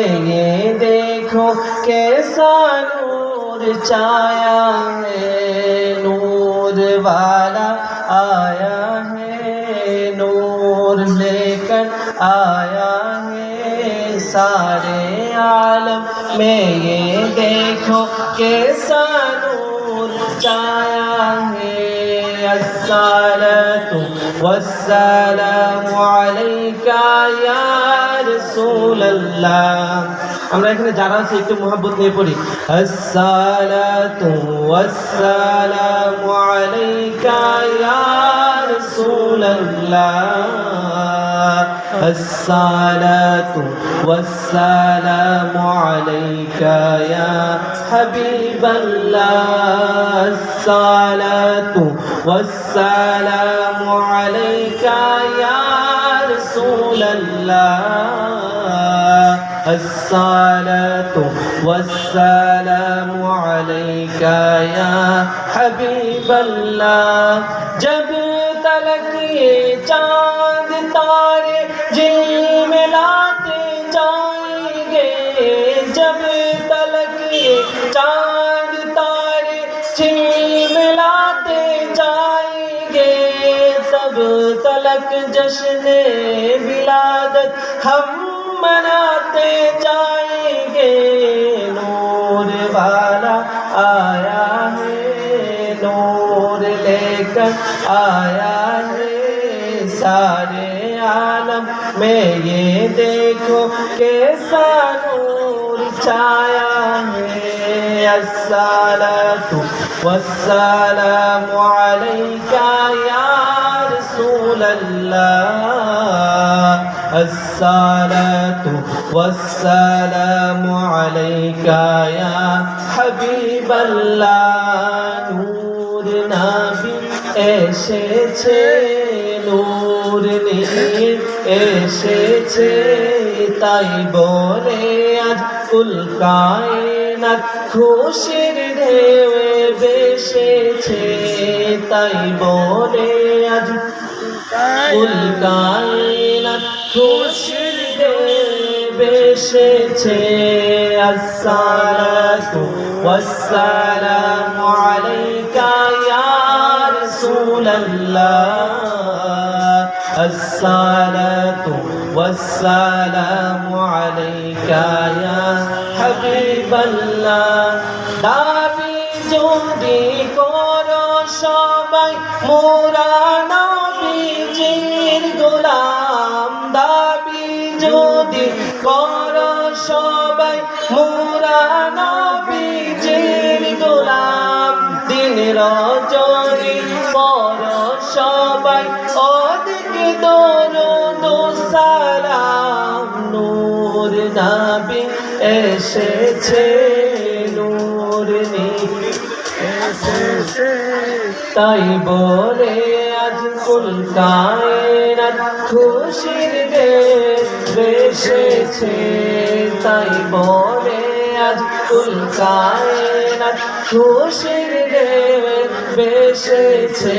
में ये देखो कैसा नूर छाया है, नूर वाला आया है, नूर लेकर आया है सारे आलम में ये देखो कैसा नूर छाया है। अस्सलातु वस्सलामु अलैका या রাসূলুল্লাহ। আমরা এখানে যারা আছি একটু মুহাব্বত নিয়ে পড়ি। আসসালাতু ওয়াসসালামু আলাইকা ইয়া রাসূলুল্লাহ, আসসালাতু ওয়াসসালামু আলাইকা ইয়া হাবিবাল্লাহ, আসসালাতু ওয়াসসালামু আলাইকা ইয়া রাসূলুল্লাহ, الصلاة والسلام عليك يا حبيب الله। जब तलक ये चांद तारे झिलमिलाते जाएंगे, जब तलक ये चांद तारे झिलमिलाते जाएंगे, तब तलक जश्न विलादत हम मनाते जाएंगे। नूर वाला आया है, नूर लेकर आया है सारे आलम में ये देखो कैसा नूर छाया है। अस्सलातु वस्सलामु अलैका या रसूलल्लाह, अस्सलातु वस्सलामु अलैका या হাবিবাল্লাহ। নূর নবী এসেছে, নূর নিয়ে এসেছে, তাই বলে আজ কুল কায়নাত খুশির ঢেউয়ে ভেসেছে, তাই বলে আজ কুল কায়নাত খুশির ঢেউয়ে ভেসেছে। আসসালাতু ওয়াসসালামু আলাইকা ইয়া রাসূলুল্লাহ, আসসালাতু ওয়াসসালামু আলাইকা ইয়া হাবিবাল্লাহ। দাবি যদি করো সবাই মোরা নবীজির গোলাম, দাবি যদি করো সবাই মোরা নবীজির গোলাম, দিন রজনী পড়ো সবাই অধিক দরুদ ও সালাম। নূর নবী এসেছে, নূর নিয়ে এসেছে, তাই বলে আজ কুল কায়নাত খুশির ভেসেছে, তাই বলে আজ কুল কায়নাত খুশির ভেসেছে।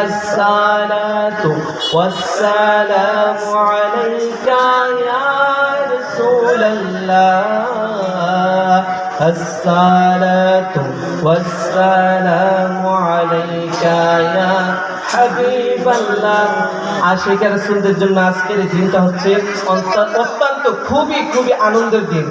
আসসালাতু ওয়াসসালামু আলাইকা ইয়া রাসূলুল্লাহ, আসসালাতু ওয়াসসালামু আলাইকা ইয়া হাবিবাল্লাহ। আশিক রাসূলদের জন্য আজকের এই দিনটা হচ্ছে অত্যন্ত খুবই আনন্দের দিন।